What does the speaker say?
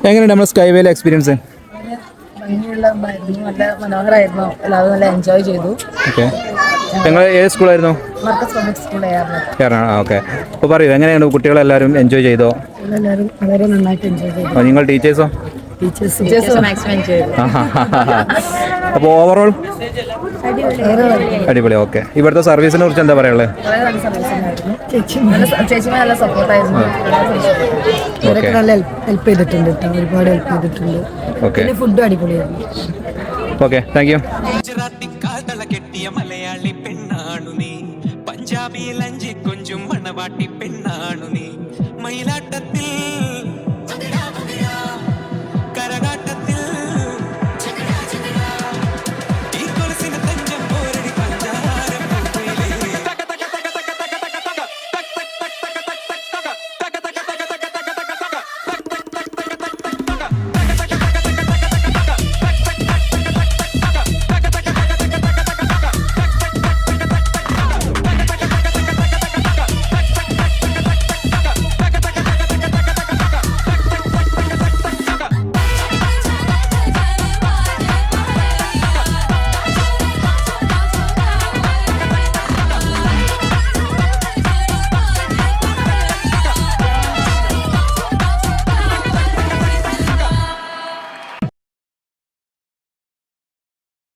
എങ്ങനെയുണ്ട് നമ്മുടെ സ്കൈവേയിലെ എക്സ്പീരിയൻസ്? ഭംഗിയുള്ളതായിരുന്നു, നല്ല മനോഹരമായിരുന്നു, എല്ലാവരും നല്ല എൻജോയ് ചെയ്തു. ഓക്കെ, നിങ്ങൾ ഏത് സ്കൂളായിരുന്നു? Markaz public school okay. അപ്പോൾ പറയൂ, എങ്ങനെയാണ് കുട്ടികളെല്ലാവരും എൻജോയ് ചെയ്തോ? എല്ലാവരും വളരെ നന്നായിട്ട് എൻജോയ് ചെയ്തു. നിങ്ങൾ ടീച്ചേഴ്സോ? ടീച്ചേഴ്സ് മാക്സിമം എൻജോയ് ചെയ്തു. അപ്പോൾ ഓവറോൾ അടിപൊളി. ഓക്കെ, ഇവിടുത്തെ സർവീസിനെ കുറിച്ച് എന്താ പറയുള്ളത്? വളരെ നല്ല സർവീസ് ഉണ്ടായിരുന്നു. ചേച്ചിമാർ നല്ല സപ്പോർട്ടായിരുന്നു. ഇവരൊക്കെ നല്ല ഹെൽപ്പ് ചെയ്തിട്ടുണ്ട് കേട്ടോ, ഒരുപാട് ഹെൽപ്പ് ചെയ്തിട്ടുണ്ട്. ഓക്കെ, ഫുഡും അടിപൊളിയായിരുന്നു. Okay, thank you. കെട്ടിയ മലയാളി പെണ്ണാണു നീ, പഞ്ചാബിയിൽ അഞ്ചി കൊഞ്ചും മണവാട്ടി പെണ്ണാണു നീ, മയിലാട്ടത്തിൽ